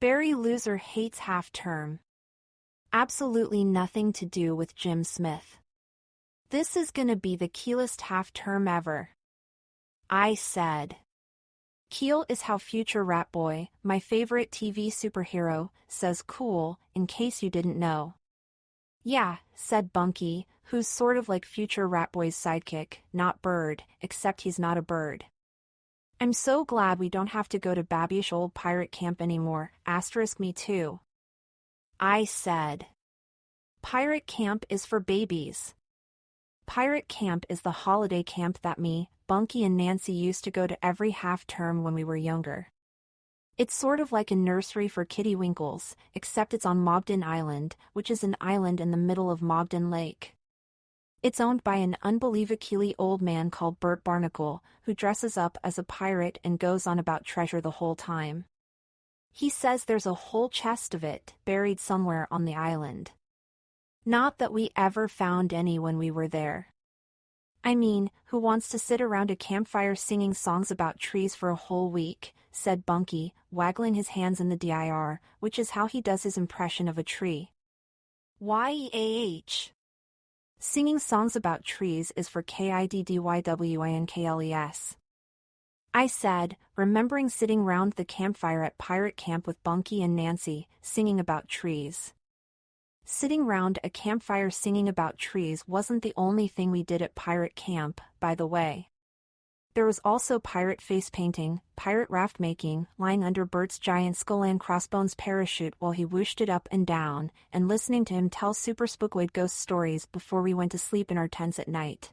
Barry Loser hates half-term. Absolutely nothing to do with Jim Smith. This is gonna be the coolest half-term ever. I said. Keel is how future Rat Boy, my favorite TV superhero, says cool, in case you didn't know. Yeah, said Bunky, who's sort of like future Rat Boy's sidekick, not bird, except he's not a bird. I'm so glad we don't have to go to babyish old pirate camp anymore, *me too. I said. Pirate camp is for babies. Pirate camp is the holiday camp that me, Bunky and Nancy used to go to every half-term when we were younger. It's sort of like a nursery for kiddywinkles, except it's on Mogden Island, which is an island in the middle of Mogden Lake. It's owned by an unbelievably old man called Bert Barnacle, who dresses up as a pirate and goes on about treasure the whole time. He says there's a whole chest of it, buried somewhere on the island. Not that we ever found any when we were there. I mean, who wants to sit around a campfire singing songs about trees for a whole week, said Bunky, waggling his hands in the dir, which is how he does his impression of a tree. YEAH. Singing songs about trees is for KIDDYWINKLES. I said, remembering sitting round the campfire at pirate camp with Bunky and Nancy, singing about trees. Sitting round a campfire singing about trees wasn't the only thing we did at pirate camp, by the way. There was also pirate face painting, pirate raft making, lying under Bert's giant skull and crossbones parachute while he whooshed it up and down, and listening to him tell super spookoid ghost stories before we went to sleep in our tents at night.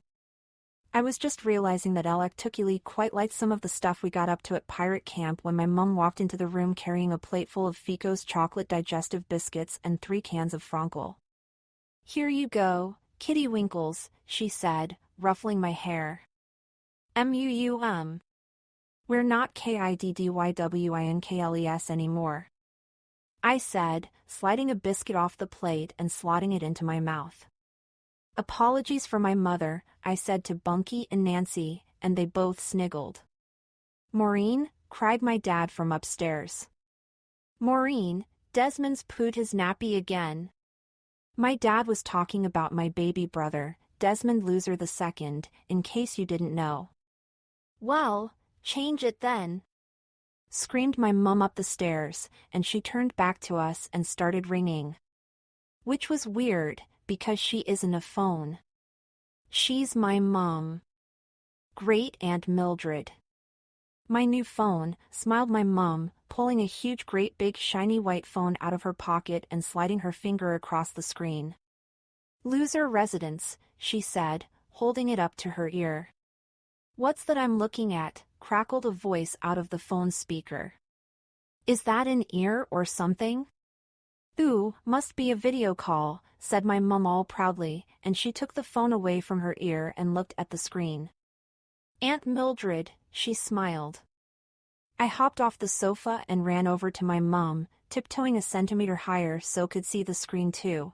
I was just realizing that Alec Tookily quite liked some of the stuff we got up to at pirate camp when my mum walked into the room carrying a plate full of Fico's chocolate digestive biscuits and 3 cans of Frankel. Here you go, kitty winkles, she said, ruffling my hair. We're not KIDDYWINKLES anymore. I said, sliding a biscuit off the plate and slotting it into my mouth. Apologies for my mother, I said to Bunky and Nancy, and they both sniggled. Maureen, cried my dad from upstairs. Maureen, Desmond's pooed his nappy again. My dad was talking about my baby brother, Desmond Loser II, in case you didn't know. Well, change it then, screamed my mum up the stairs, and she turned back to us and started ringing. Which was weird, because she isn't a phone. She's my mum. Great Aunt Mildred. My new phone, smiled my mum, pulling a huge great big shiny white phone out of her pocket and sliding her finger across the screen. Loser residence, she said, holding it up to her ear. What's that I'm looking at? Crackled a voice out of the phone speaker. Is that an ear or something? Ooh, must be a video call, said my mum all proudly, and she took the phone away from her ear and looked at the screen. Aunt Mildred, she smiled. I hopped off the sofa and ran over to my mum, tiptoeing a centimeter higher so could see the screen too.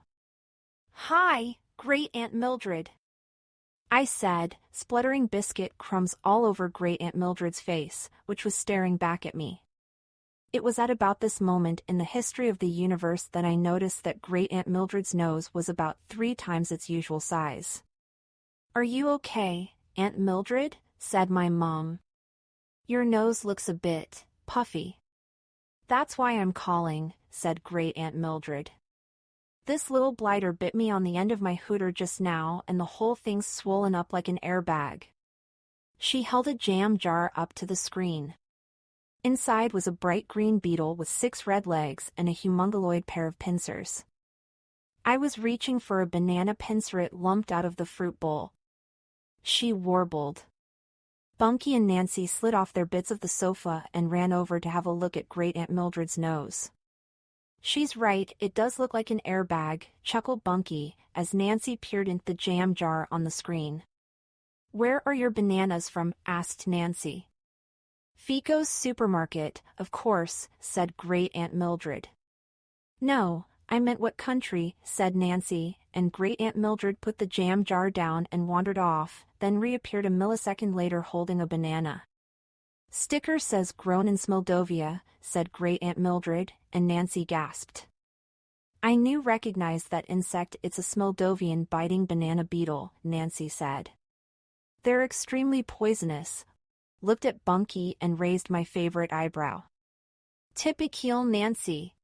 Hi, Great Aunt Mildred, I said, spluttering biscuit crumbs all over Great Aunt Mildred's face, which was staring back at me. It was at about this moment in the history of the universe that I noticed that Great Aunt Mildred's nose was about 3 times its usual size. Are you okay, Aunt Mildred? Said my mom. Your nose looks a bit puffy. That's why I'm calling, said Great Aunt Mildred. This little blighter bit me on the end of my hooter just now and the whole thing's swollen up like an airbag. She held a jam jar up to the screen. Inside was a bright green beetle with 6 red legs and a humongoloid pair of pincers. I was reaching for a banana pincer it lumped out of the fruit bowl. She warbled. Bunky and Nancy slid off their bits of the sofa and ran over to have a look at Great Aunt Mildred's nose. She's right, it does look like an airbag, chuckled Bunky, as Nancy peered into the jam jar on the screen. Where are your bananas from? Asked Nancy. Fico's supermarket, of course, said Great Aunt Mildred. No, I meant what country, said Nancy, and Great Aunt Mildred put the jam jar down and wandered off, then reappeared a millisecond later holding a banana. Sticker says grown in Moldova, said Great Aunt Mildred, and Nancy gasped. I recognized that insect. It's a Moldovan biting banana beetle, Nancy said. They're extremely poisonous. Looked at Bunky and raised my favorite eyebrow. Typical Nancy,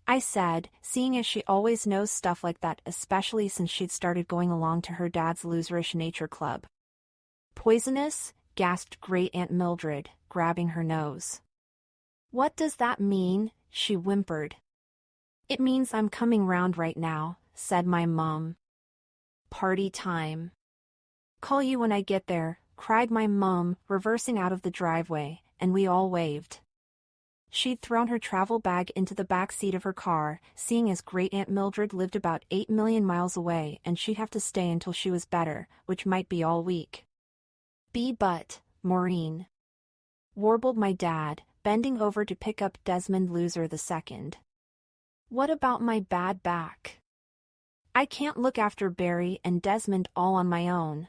I said, seeing as she always knows stuff like that, especially since she'd started going along to her dad's loserish nature club. Poisonous? Gasped Great Aunt Mildred, grabbing her nose. What does that mean? She whimpered. It means I'm coming round right now, said my mom. Party time. Call you when I get there, cried my mom, reversing out of the driveway, and we all waved. She'd thrown her travel bag into the back seat of her car, seeing as Great Aunt Mildred lived about 8 million miles away and she'd have to stay until she was better, which might be all week. But, Maureen, warbled my dad, bending over to pick up Desmond Loser II. What about my bad back? I can't look after Barry and Desmond all on my own.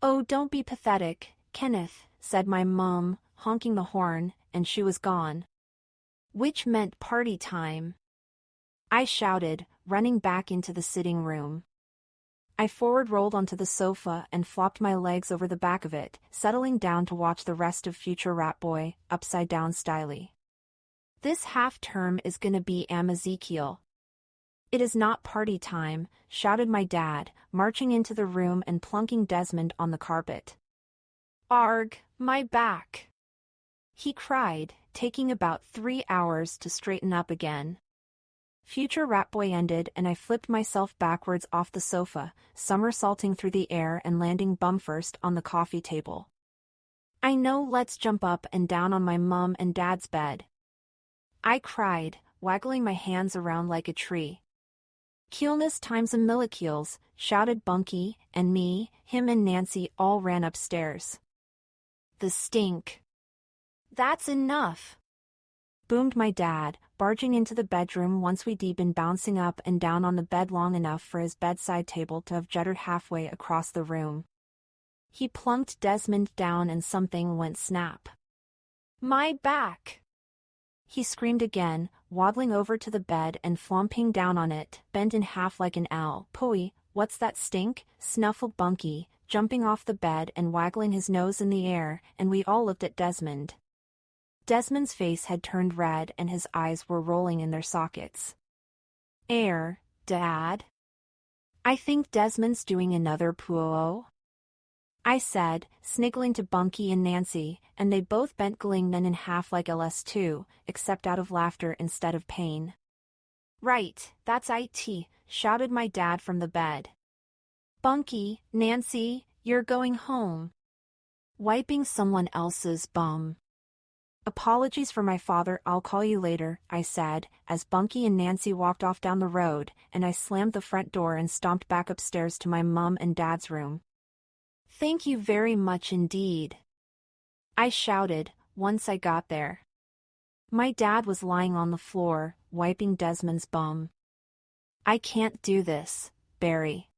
Oh, don't be pathetic, Kenneth, said my mom, honking the horn, and she was gone. Which meant party time. I shouted, running back into the sitting room. I forward-rolled onto the sofa and flopped my legs over the back of it, settling down to watch the rest of Future Rat Boy, upside down styly. This half-term is gonna be Ezekiel. It is not party time, shouted my dad, marching into the room and plunking Desmond on the carpet. Arg, my back! He cried, taking about 3 hours to straighten up again. Future Rat Boy ended and I flipped myself backwards off the sofa, somersaulting through the air and landing bumfirst on the coffee table. I know, let's jump up and down on my mom and dad's bed. I cried, waggling my hands around like a tree. Keelness times a millikeels, shouted Bunky, and me, him and Nancy all ran upstairs. The stink. That's enough, boomed my dad, barging into the bedroom once we'd been bouncing up and down on the bed long enough for his bedside table to have jutted halfway across the room. He plunked Desmond down and something went snap. My back! He screamed again, waddling over to the bed and flomping down on it, bent in half like an owl. Pooey, what's that stink? Snuffled Bunky, jumping off the bed and waggling his nose in the air, and we all looked at Desmond. Desmond's face had turned red and his eyes were rolling in their sockets. Dad? I think Desmond's doing another poo, I said, sniggling to Bunky and Nancy, and they both bent Glingman in half like LS2, except out of laughter instead of pain. Right, that's it, shouted my dad from the bed. Bunky, Nancy, you're going home. Wiping someone else's bum. Apologies for my father, I'll call you later, I said, as Bunky and Nancy walked off down the road, and I slammed the front door and stomped back upstairs to my mum and dad's room. Thank you very much indeed, I shouted, once I got there. My dad was lying on the floor, wiping Desmond's bum. I can't do this, Barry,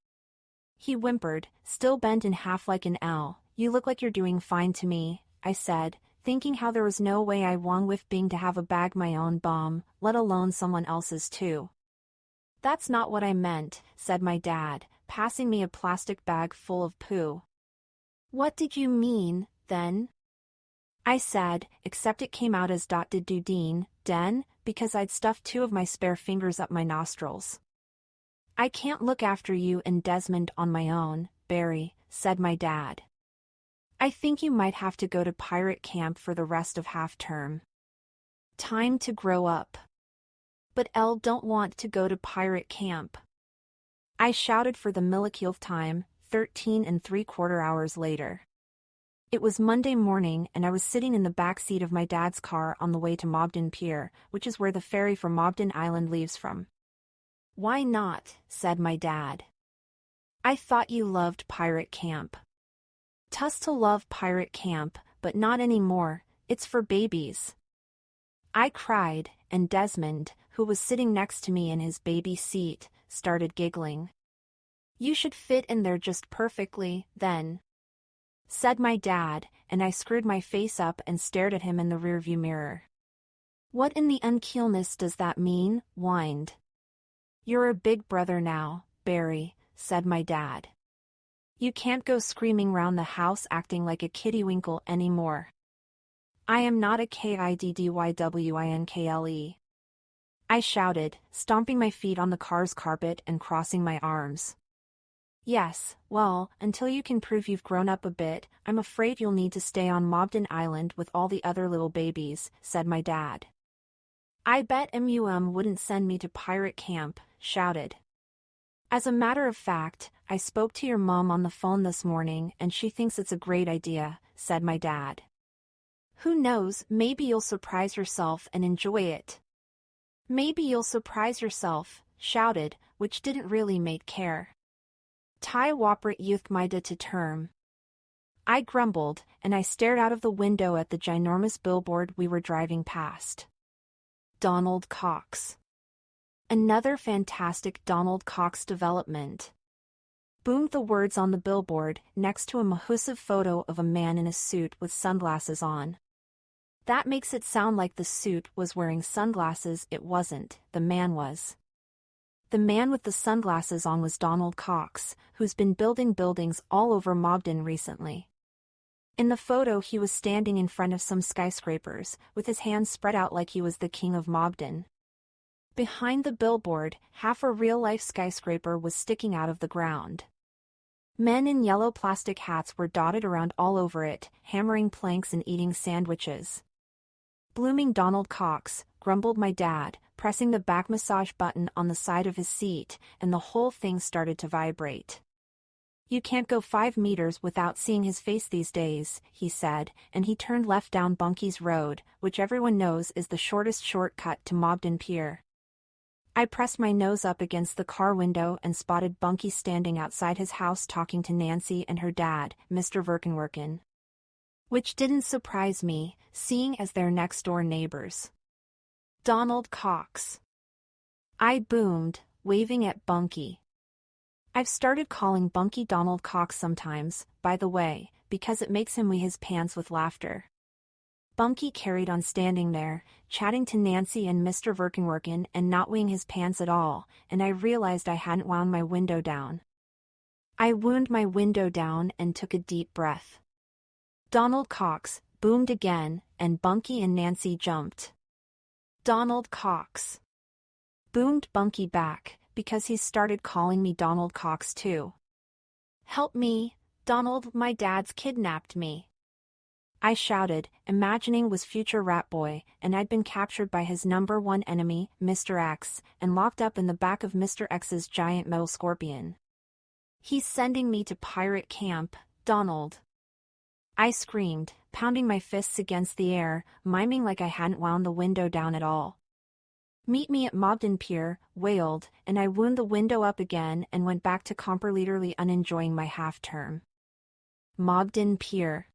he whimpered, still bent in half like an owl. You look like you're doing fine to me, I said, thinking how there was no way I won with being to have a bag my own bum, let alone someone else's too. That's not what I meant, said my dad, passing me a plastic bag full of poo. What did you mean, then? I said, except it came out as did do den, because I'd stuffed 2 of my spare fingers up my nostrils. I can't look after you and Desmond on my own, Barry, said my dad. I think you might have to go to pirate camp for the rest of half-term. Time to grow up. But Elle don't want to go to pirate camp, I shouted for the millekilth time, 13 3/4 hours later. It was Monday morning and I was sitting in the back seat of my dad's car on the way to Mobden Pier, which is where the ferry from Mobden Island leaves from. Why not? Said my dad. I thought you loved pirate camp. Tuss to love pirate camp, but not anymore, it's for babies. I cried, and Desmond, who was sitting next to me in his baby seat, started giggling. You should fit in there just perfectly, then, said my dad, and I screwed my face up and stared at him in the rearview mirror. What in the unkeelness does that mean? Whined. You're a big brother now, Barry, said my dad. You can't go screaming round the house acting like a kittywinkle anymore. I am not a kiddywincle, I shouted, stomping my feet on the car's carpet and crossing my arms. Yes, well, until you can prove you've grown up a bit, I'm afraid you'll need to stay on Mobden Island with all the other little babies, said my dad. I bet wouldn't send me to pirate camp, shouted. As a matter of fact, I spoke to your mom on the phone this morning and she thinks it's a great idea, said my dad. Who knows, maybe you'll surprise yourself and enjoy it. Maybe you'll surprise yourself, shouted, which didn't really make care. Tai wapret youth mida to term. I grumbled, and I stared out of the window at the ginormous billboard we were driving past. Donald Cox. Another fantastic Donald Cox development. Boomed the words on the billboard, next to a massive photo of a man in a suit with sunglasses on. That makes it sound like the suit was wearing sunglasses. It wasn't, the man was. The man with the sunglasses on was Donald Cox, who's been building buildings all over Mobden recently. In the photo he was standing in front of some skyscrapers, with his hands spread out like he was the king of Mobden. Behind the billboard, half a real-life skyscraper was sticking out of the ground. Men in yellow plastic hats were dotted around all over it, hammering planks and eating sandwiches. Blooming Donald Cox, grumbled my dad, pressing the back massage button on the side of his seat, and the whole thing started to vibrate. You can't go 5 meters without seeing his face these days, he said, and he turned left down Bunky's Road, which everyone knows is the shortest shortcut to Mobden Pier. I pressed my nose up against the car window and spotted Bunky standing outside his house talking to Nancy and her dad, Mr. Verkenwerken. Which didn't surprise me, seeing as they're next-door neighbors. Donald Cox. I boomed, waving at Bunky. I've started calling Bunky Donald Cox sometimes, by the way, because it makes him wee his pants with laughter. Bunky carried on standing there, chatting to Nancy and Mr. Verkenwerken and not weeing his pants at all, and I realized I hadn't wound my window down. I wound my window down and took a deep breath. Donald Cox boomed again, and Bunky and Nancy jumped. Donald Cox. Boomed Bunky back, because he's started calling me Donald Cox too. Help me, Donald, my dad's kidnapped me. I shouted, imagining was future rat boy, and I'd been captured by his number one enemy, Mr. X, and locked up in the back of Mr. X's giant metal scorpion. He's sending me to pirate camp, Donald. I screamed, pounding my fists against the air, miming like I hadn't wound the window down at all. Meet me at Mobden Pier, wailed, and I wound the window up again and went back to completely unenjoying my half-term. Mobden Pier.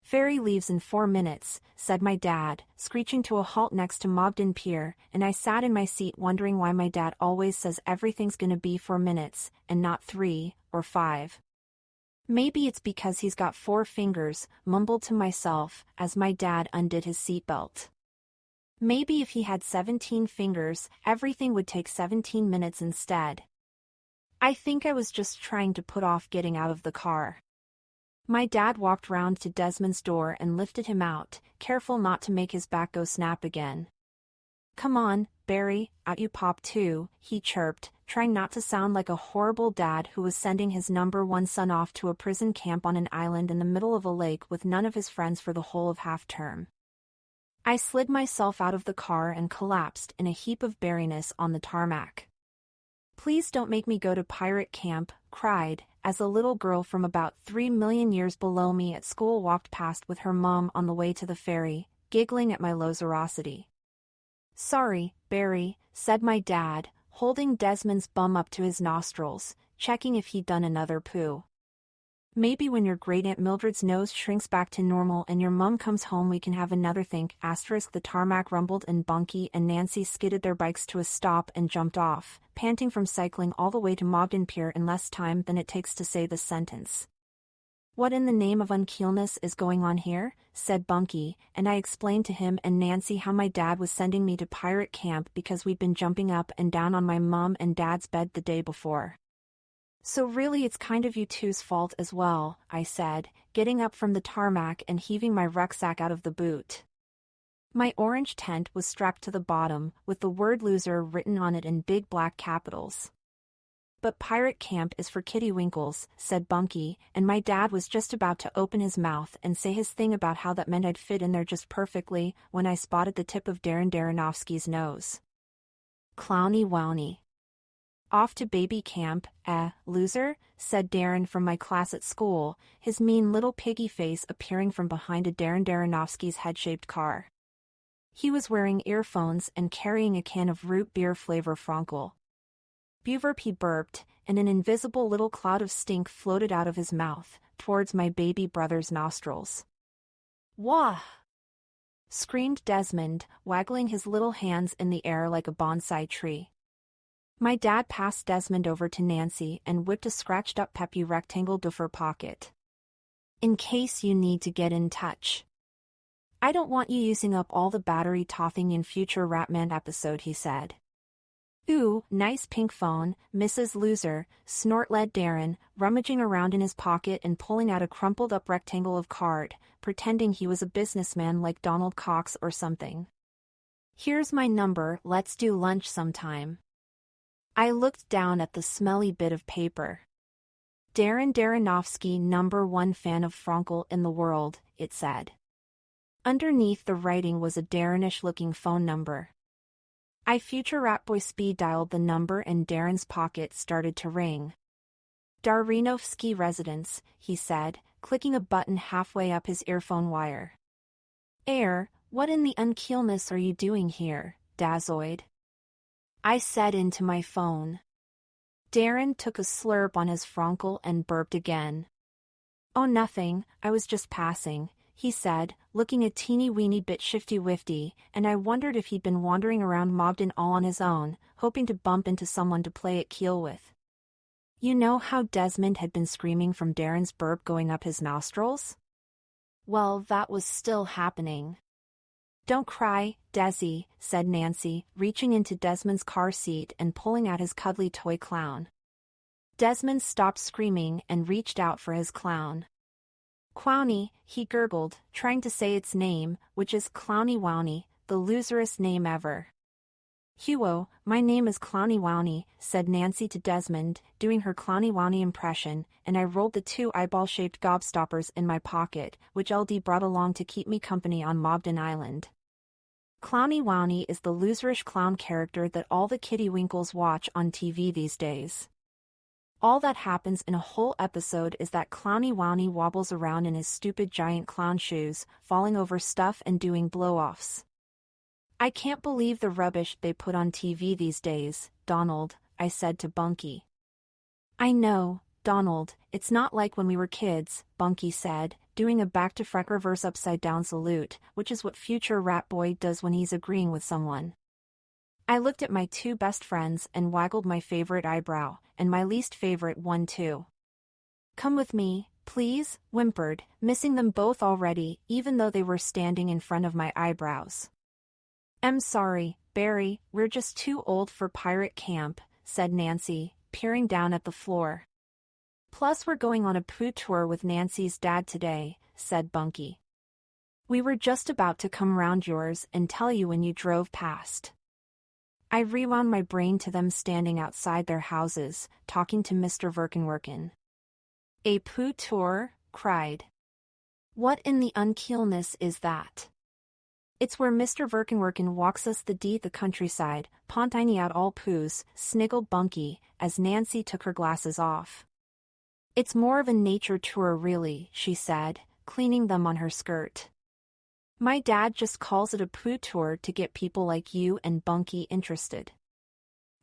Ferry leaves in 4 minutes, said my dad, screeching to a halt next to Mobden Pier, and I sat in my seat wondering why my dad always says everything's gonna be 4 minutes, and not 3 or 5. Maybe it's because he's got 4 fingers, mumbled to myself, as my dad undid his seatbelt. Maybe if he had 17 fingers, everything would take 17 minutes instead. I think I was just trying to put off getting out of the car. My dad walked round to Desmond's door and lifted him out, careful not to make his back go snap again. Come on, Barry, out you pop too, he chirped, trying not to sound like a horrible dad who was sending his number one son off to a prison camp on an island in the middle of a lake with none of his friends for the whole of half-term. I slid myself out of the car and collapsed in a heap of berryness on the tarmac. Please don't make me go to pirate camp, cried, as a little girl from about 3 million years below me at school walked past with her mom on the way to the ferry, giggling at my loserosity. Sorry, Barry, said my dad, holding Desmond's bum up to his nostrils, checking if he'd done another poo. Maybe when your great-aunt Mildred's nose shrinks back to normal and your mum comes home we can have another think. The tarmac rumbled and Bunky and Nancy skidded their bikes to a stop and jumped off, panting from cycling all the way to Mobden Pier in less time than it takes to say the sentence. What in the name of unkeelness is going on here? Said Bunky, and I explained to him and Nancy how my dad was sending me to pirate camp because we'd been jumping up and down on my mom and dad's bed the day before. So really it's kind of you two's fault as well, I said, getting up from the tarmac and heaving my rucksack out of the boot. My orange tent was strapped to the bottom, with the word loser written on it in big black capitals. But pirate camp is for kiddywinkles, said Bunky, and my dad was just about to open his mouth and say his thing about how that meant I'd fit in there just perfectly, when I spotted the tip of Darren Darrenofsky's nose. Clowny wowny. Off to baby camp, loser, said Darren from my class at school, his mean little piggy face appearing from behind a Darren Darrenofsky's head-shaped car. He was wearing earphones and carrying a can of root beer flavor Frankel. Buverp burped, and an invisible little cloud of stink floated out of his mouth, towards my baby brother's nostrils. Wah! Screamed Desmond, waggling his little hands in the air like a bonsai tree. My dad passed Desmond over to Nancy and whipped a scratched-up peppy rectangle duffer pocket. In case you need to get in touch. I don't want you using up all the battery toffing in future Ratman episode, he said. Ooh, nice pink phone, Mrs. Loser, snort-led Darren, rummaging around in his pocket and pulling out a crumpled-up rectangle of card, pretending he was a businessman like Donald Cox or something. Here's my number, let's do lunch sometime. I looked down at the smelly bit of paper. Darren Darrenofsky, #1 fan of Frankel in the world, it said. Underneath the writing was a Darrenish-looking phone number. I future Ratboy speed dialed the number and Darren's pocket started to ring. Darrenovsky residence, he said, clicking a button halfway up his earphone wire. What in the unkeelness are you doing here, Dazoid? I said into my phone. Darren took a slurp on his Frankel and burped again. Oh nothing, I was just passing, he said, looking a teeny-weeny bit shifty-wifty, and I wondered if he'd been wandering around Mobden all on his own, hoping to bump into someone to play at Keel with. You know how Desmond had been screaming from Darren's burp going up his nostrils? Well, that was still happening. Don't cry, Desi, said Nancy, reaching into Desmond's car seat and pulling out his cuddly toy clown. Desmond stopped screaming and reached out for his clown. Clowny, he gurgled, trying to say its name, which is Clowny Wowney, the loserest name ever. Huo, my name is Clowny Wowney, said Nancy to Desmond, doing her Clowny Wowney impression, and I rolled the 2 eyeball-shaped gobstoppers in my pocket, which LD brought along to keep me company on Mobden Island. Clowny Wowney is the loserish clown character that all the kiddywinkles watch on TV these days. All that happens in a whole episode is that Clowny Wowney wobbles around in his stupid giant clown shoes, falling over stuff and doing blow-offs. I can't believe the rubbish they put on TV these days, Donald, I said to Bunky. I know, Donald, it's not like when we were kids, Bunky said, doing a back-to-front reverse upside-down salute, which is what future Rat Boy does when he's agreeing with someone. I looked at my 2 best friends and waggled my favorite eyebrow, and my least favorite one too. Come with me, please, whimpered, missing them both already, even though they were standing in front of my eyebrows. I'm sorry, Barry, we're just too old for pirate camp, said Nancy, peering down at the floor. Plus we're going on a poo tour with Nancy's dad today, said Bunky. We were just about to come round yours and tell you when you drove past. I rewound my brain to them standing outside their houses, talking to Mr. Verkenwerken. A poo tour? Cried. What in the unkeelness is that? It's where Mr. Verkenwerken walks us the countryside, pontining out all poos, sniggled Bunky, as Nancy took her glasses off. It's more of a nature tour really, she said, cleaning them on her skirt. My dad just calls it a poo tour to get people like you and Bunky interested.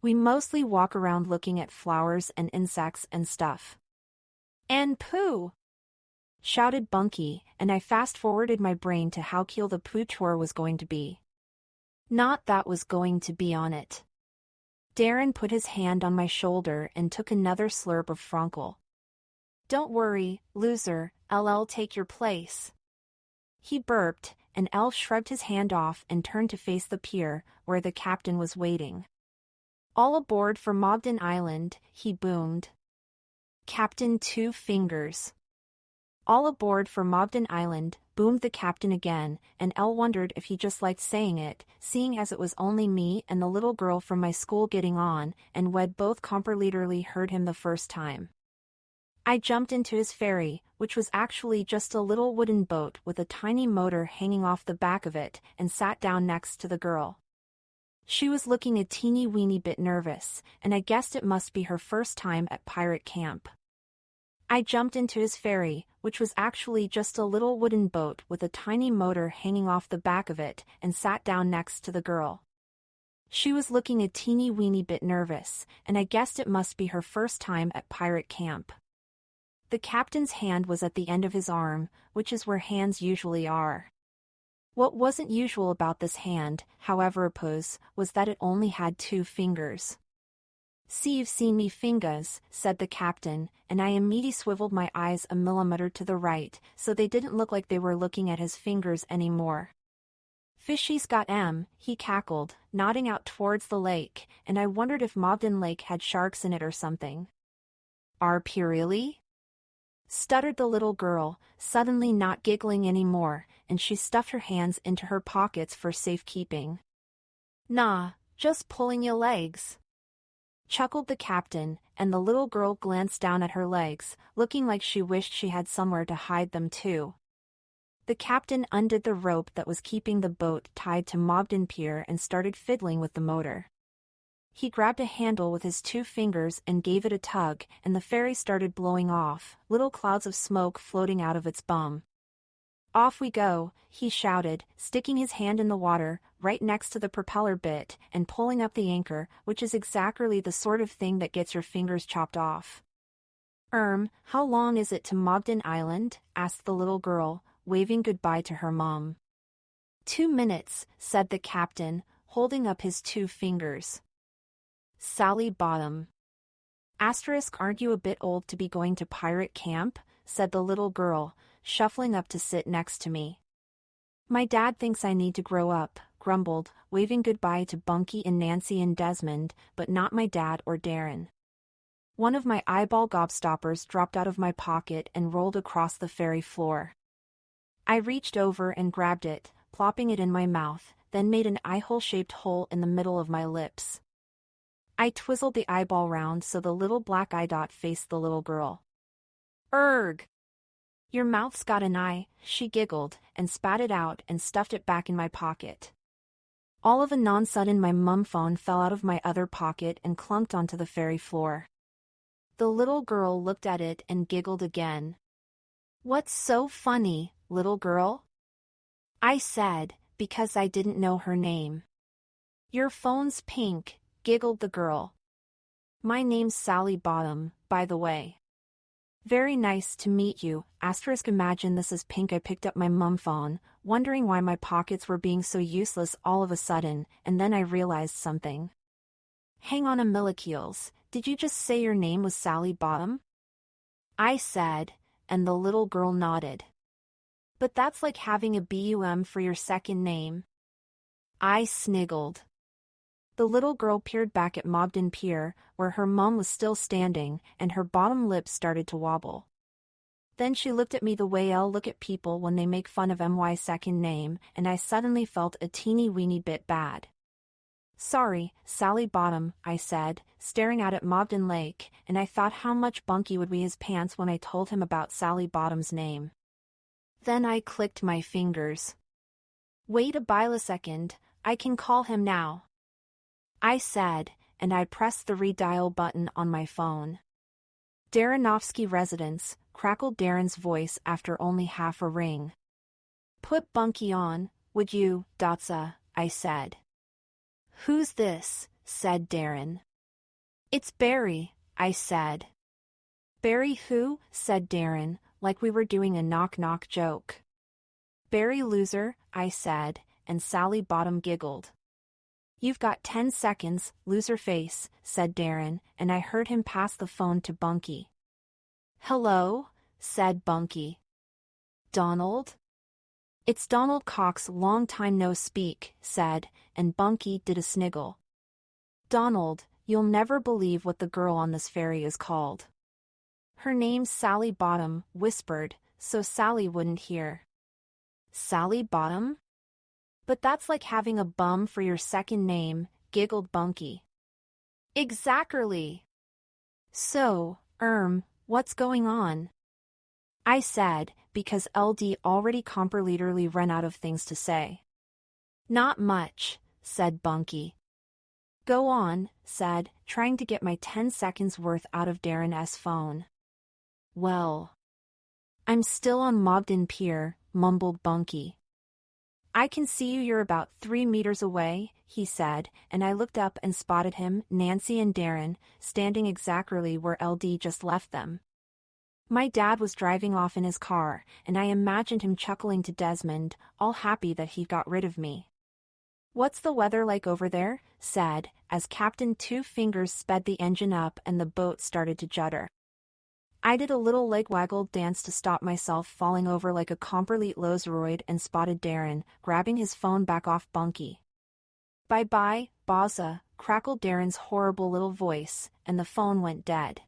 We mostly walk around looking at flowers and insects and stuff. And poo! Shouted Bunky, and I fast-forwarded my brain to how cool the poo tour was going to be. Not that was going to be on it. Darren put his hand on my shoulder and took another slurp of Frankel. Don't worry, loser, I'll take your place. He burped, and Elle shrugged his hand off and turned to face the pier, where the captain was waiting. All aboard for Mogden Island, he boomed. Captain Two Fingers. All aboard for Mogden Island, boomed the captain again, and Elle wondered if he just liked saying it, seeing as it was only me and the little girl from my school getting on, and we'd both completely heard him the first time. I jumped into his ferry, which was actually just a little wooden boat with a tiny motor hanging off the back of it, and sat down next to the girl. She was looking a teeny-weeny bit nervous, and I guessed it must be her first time at pirate camp. I jumped into his ferry, which was actually just a little wooden boat with a tiny motor hanging off the back of it, and sat down next to the girl. She was looking a teeny-weeny bit nervous, and I guessed it must be her first time at pirate camp. The captain's hand was at the end of his arm, which is where hands usually are. What wasn't usual about this hand, however, was that it only had 2 fingers. See, you've seen me fingers, said the captain, and I immediately swiveled my eyes a millimeter to the right, so they didn't look like they were looking at his fingers anymore. Fishy's got he cackled, nodding out towards the lake, and I wondered if Mogden Lake had sharks in it or something. Really? Stuttered the little girl, suddenly not giggling anymore, and she stuffed her hands into her pockets for safekeeping. Nah, just pulling your legs. Chuckled the captain, and the little girl glanced down at her legs, looking like she wished she had somewhere to hide them too. The captain undid the rope that was keeping the boat tied to Mogden Pier and started fiddling with the motor. He grabbed a handle with his 2 fingers and gave it a tug, and the ferry started blowing off, little clouds of smoke floating out of its bum. Off we go, he shouted, sticking his hand in the water, right next to the propeller bit, and pulling up the anchor, which is exactly the sort of thing that gets your fingers chopped off. How long is it to Mogden Island? Asked the little girl, waving goodbye to her mom. 2 minutes, said the captain, holding up his 2 fingers. Sally Bottom. Aren't you a bit old to be going to pirate camp? Said the little girl, shuffling up to sit next to me. My dad thinks I need to grow up, grumbled, waving goodbye to Bunky and Nancy and Desmond, but not my dad or Darren. One of my eyeball gobstoppers dropped out of my pocket and rolled across the ferry floor. I reached over and grabbed it, plopping it in my mouth, then made an eye-hole-shaped hole in the middle of my lips. I twizzled the eyeball round so the little black eye dot faced the little girl. Erg! Your mouth's got an eye, she giggled, and spat it out and stuffed it back in my pocket. All of a non-sudden my mum phone fell out of my other pocket and clunked onto the ferry floor. The little girl looked at it and giggled again. What's so funny, little girl? I said, because I didn't know her name. Your phone's pink, giggled the girl. My name's Sally Bottom, by the way. Very nice to meet you, imagine this is pink. I picked up my mum phone, wondering why my pockets were being so useless all of a sudden, and then I realized something. Hang on a milliseconds, did you just say your name was Sally Bottom? I said, and the little girl nodded. But that's like having a BUM for your second name. I sniggled. The little girl peered back at Mogden Pier, where her mum was still standing, and her bottom lip started to wobble. Then she looked at me the way I'll look at people when they make fun of my second name, and I suddenly felt a teeny-weeny bit bad. Sorry, Sally Bottom, I said, staring out at Mogden Lake, and I thought how much Bunky would wee his pants when I told him about Sally Bottom's name. Then I clicked my fingers. Wait a millisecond, I can call him now. I said, and I pressed the redial button on my phone. Darrenovsky Residence, crackled Darren's voice after only half a ring. Put Bunky on, would you, Dotsa, I said. Who's this? Said Darren. It's Barry, I said. Barry who? Said Darren, like we were doing a knock-knock joke. Barry loser, I said, and Sally Bottom giggled. You've got 10 seconds, loser face, said Darren, and I heard him pass the phone to Bunky. Hello, said Bunky. Donald? It's Donald Cox, long time no speak, said, and Bunky did a sniggle. Donald, you'll never believe what the girl on this ferry is called. Her name's Sally Bottom, whispered, so Sally wouldn't hear. Sally Bottom? But that's like having a bum for your second name, giggled Bunky. Exactly. So, what's going on? I said, because LD already completely ran out of things to say. Not much, said Bunky. Go on, said, trying to get my 10 seconds worth out of Darren's phone. Well, I'm still on Mogden Pier, mumbled Bunky. I can see you're about 3 meters away, he said, and I looked up and spotted him, Nancy and Darren, standing exactly where LD just left them. My dad was driving off in his car, and I imagined him chuckling to Desmond, all happy that he got rid of me. What's the weather like over there? Said, as Captain Two Fingers sped the engine up and the boat started to judder. I did a little leg waggle dance to stop myself falling over like a complete loseroid and spotted Darren, grabbing his phone back off Bunky. Bye-bye, Bozza, crackled Darren's horrible little voice, and the phone went dead.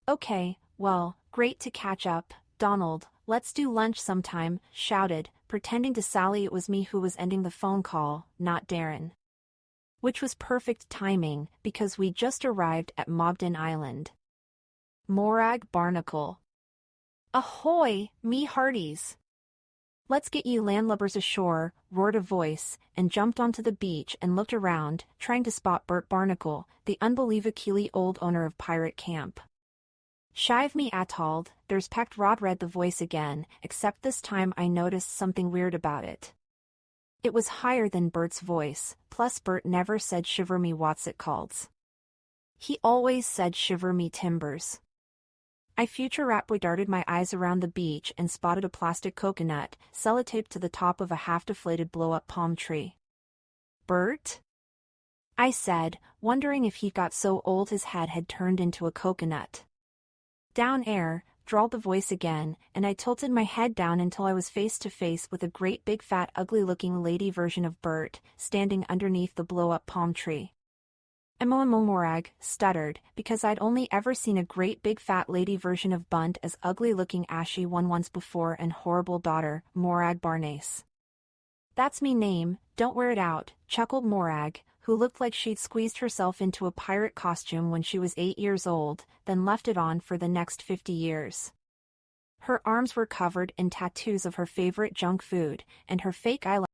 Okay, well, great to catch up, Donald, let's do lunch sometime, shouted, pretending to Sally it was me who was ending the phone call, not Darren. Which was perfect timing, because we just arrived at Mogden Island. Morag Barnacle. Ahoy, me hearties! Let's get ye landlubbers ashore, roared a voice, and jumped onto the beach and looked around, trying to spot Bert Barnacle, the unbelievably old owner of Pirate Camp. Shive me atalled, there's pecked Rod read the voice again, except this time I noticed something weird about it. It was higher than Bert's voice, plus Bert never said shiver me what's it calls. He always said shiver me timbers. I future rap darted my eyes around the beach and spotted a plastic coconut, sellotaped to the top of a half-deflated blow-up palm tree. Bert? I said, wondering if he got so old his head had turned into a coconut. Down air, drawled the voice again, and I tilted my head down until I was face to face with a great big fat ugly-looking lady version of Bert, standing underneath the blow-up palm tree. Morag stuttered, because I'd only ever seen a great big fat lady version of Bunt as ugly-looking ashy one once before and horrible daughter, Morag Barnace. That's me name, don't wear it out, chuckled Morag, who looked like she'd squeezed herself into a pirate costume when she was 8 years old, then left it on for the next 50 years. Her arms were covered in tattoos of her favorite junk food, and her fake eyelash